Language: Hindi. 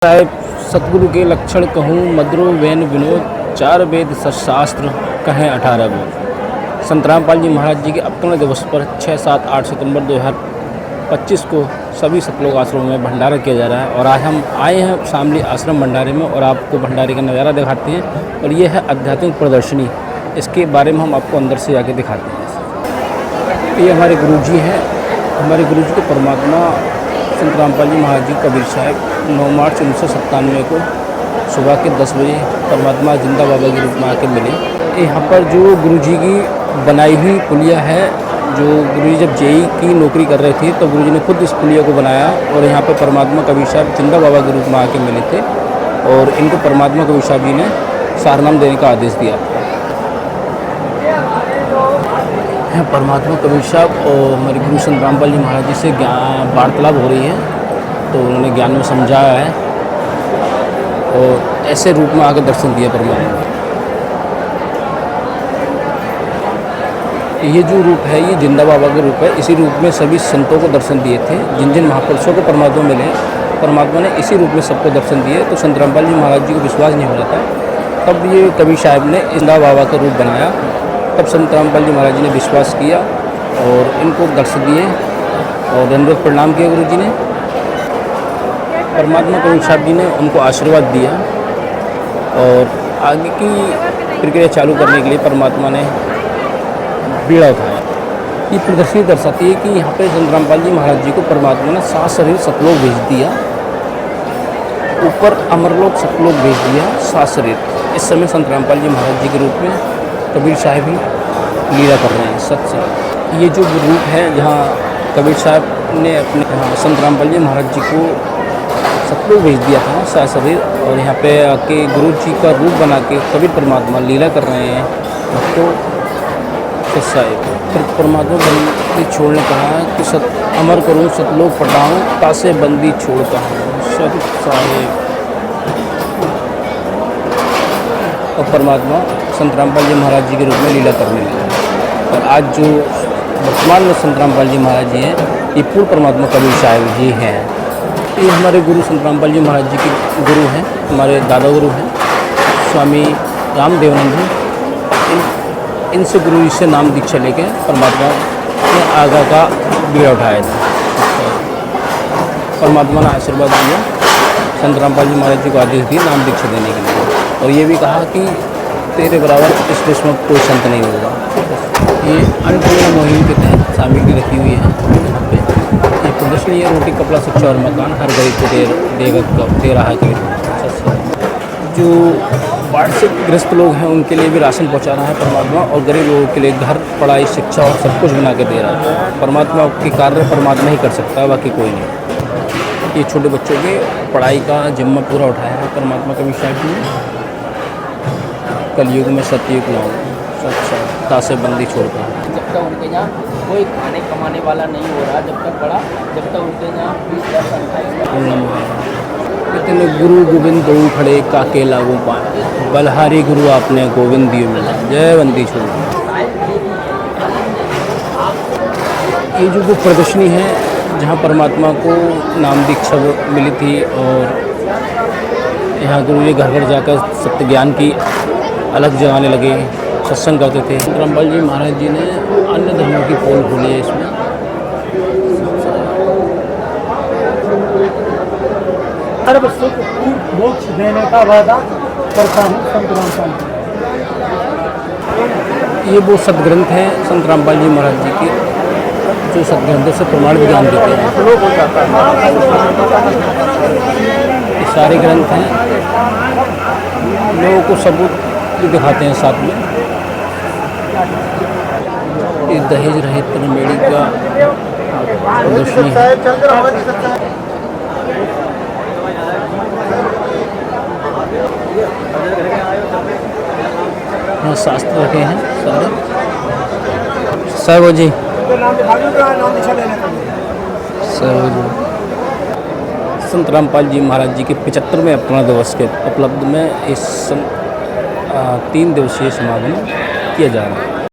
साहेब सतगुरु के लक्षण कहूँ मधुरो वैन विनोद, चार वेद शास्त्र कहें 18 बोध। संत रामपाल जी महाराज जी के अपकरण दिवस पर 6, 7, 8 सितंबर 2025 को सभी सतलोक आश्रमों में भंडारा किया जा रहा है। और आज हम आए हैं शामली आश्रम भंडारे में और आपको भंडारे का नज़ारा दिखाते हैं। और ये है आध्यात्मिक प्रदर्शनी, इसके बारे में हम आपको अंदर से जाके दिखाते हैं। ये हमारे गुरुजी हैं। हमारे गुरुजी को परमात्मा संत रामपाल जी महाराज जी कबीर साहब 9 मार्च 1997 को सुबह के 10 बजे परमात्मा जिंदा बाबा के रूप में आके मिले। यहाँ पर जो गुरुजी की बनाई हुई पुलिया है, जो गुरुजी जब जेई की नौकरी कर रहे थे तो गुरुजी ने खुद इस पुलिया को बनाया और यहाँ पर परमात्मा कबीर साहब जिंदा बाबा के रूप में आके मिले थे और इनको परमात्मा कबीर साहब जी ने सारनाम देने का आदेश दिया। परमात्मा कबीर साहब और हमारे गुरु संत रामपाल जी महाराज जी से वार्तालाप हो रही है, तो उन्होंने ज्ञान में समझाया है और ऐसे रूप में आकर दर्शन दिया परमात्मा। ये जो रूप है ये जिंदा बाबा का रूप है। इसी रूप में सभी संतों को दर्शन दिए थे। जिन जिन महापुरुषों को परमात्मा मिले, परमात्मा ने इसी रूप में सबको दर्शन दिए। तो संत रामपाल जी महाराज जी को विश्वास नहीं हो रहा था, तब ये कबीर साहब ने जिंदा बाबा का रूप बनाया। तब संत रामपाल जी महाराज जी ने विश्वास किया और इनको दर्शन दिए और दंडवत प्रणाम किया गुरु जी ने। परमात्मा कबीर साहब जी ने उनको आशीर्वाद दिया और आगे की प्रक्रिया चालू करने के लिए परमात्मा ने बीड़ा उठाया। ये प्रदर्शनी दर्शाती है कि यहाँ पे संत रामपाल जी महाराज जी को परमात्मा ने 7 शरीर सतलोक भेज दिया, ऊपर अमरलोक सतलोक भेज दिया 7 शरीर। इस समय संत रामपाल जी महाराज जी के रूप में कबीर साहब ही लीला कर रहे हैं सत्संग। ये जो रूप है जहाँ कबीर साहब ने अपने संत रामपाल जी महाराज जी को सतलोक भेज दिया था 7 शरीर, और यहाँ पे आके गुरु जी का रूप बना के कबीर परमात्मा लीला कर रहे हैं भक्तों के साहिब। फिर परमात्मा बंदी छोड़ने कहा कि अमर करूँ सतलोक पटाऊँ, तासे बंदी छोड़ कहा सत साहेब। और परमात्मा संत रामपाल जी महाराज जी के रूप में लीला करने लगे। और आज जो वर्तमान में संत रामपाल जी महाराज जी हैं, ये पूर्ण परमात्मा कबीर साहब जी हैं। ये हमारे गुरु संत रामपाल जी महाराज जी के गुरु हैं, हमारे दादा गुरु हैं स्वामी रामदेवानंद जी। इनसे गुरु जी से नाम दीक्षा लेके परमात्मा ने आगा का बीड़ा उठाया था। परमात्मा ने आशीर्वाद दिया, संत रामपाल जी महाराज जी को आदेश दिए नाम दीक्षा देने के लिए। और ये भी कहा कि तेरे बराबर इस देश में कोई संत नहीं होगा। ये अन्नपूर्णा मुहिम के तहत सामग्री रखी हुई है यहाँ पे। ये प्रदर्शनी है रोटी कपड़ा शिक्षा और मकान हर गरीब को दे रहा है। जो बाढ़ से ग्रस्त लोग हैं उनके लिए भी राशन पहुँचा रहा है परमात्मा, और गरीब लोगों के लिए घर, पढ़ाई, शिक्षा और सब कुछ बना के दे रहा है। परमात्मा के कार्य परमात्मा ही कर सकता है, बाकी कोई नहीं। ये छोटे बच्चों के पढ़ाई का जिम्मा पूरा उठाया है परमात्मा कबीर साहब जी ने। कलयुग में सतयुग लाऊं सच तासे बंदी छोड़कर। जब तक उनके यहाँ कोई खाने कमाने वाला नहीं हो रहा, जब तक बड़ा, जब तक उनके यहाँ 20 इतने गुरु गोविंद दो खड़े काके लागू पाए, बलहारी गुरु आपने गोविंद दियो मिला, जय बंदी छोड़। ये जो प्रदर्शनी है जहाँ परमात्मा को नाम दीक्षा मिली थी और यहाँ गुरु जी घर घर जाकर सत्य ज्ञान की अलग जगाने लगे, सत्संग करते थे। संत रामपाल जी महाराज जी ने अन्य धर्मों की पोल खोली है इसमें। हर वस्तु को मोक्ष देने का वादा करता हूँ संत रामपाल। ये वो सदग्रंथ हैं संत रामपाल जी महाराज जी के, जो सदग्रंथों से प्रमाण ज्ञान देते हैं। ये सारे ग्रंथ हैं, लोगों को सबूत भी दिखाते हैं साथ में। ये दहेज रहित त्रिवेणी का प्रदर्शनी है। यहाँ शास्त्र रखे हैं सारे साहब जी संत रामपाल जी महाराज जी के 75वें अपना दिवस के उपलब्ध में इस 3 दिवसीय समागम किया जा रहा है।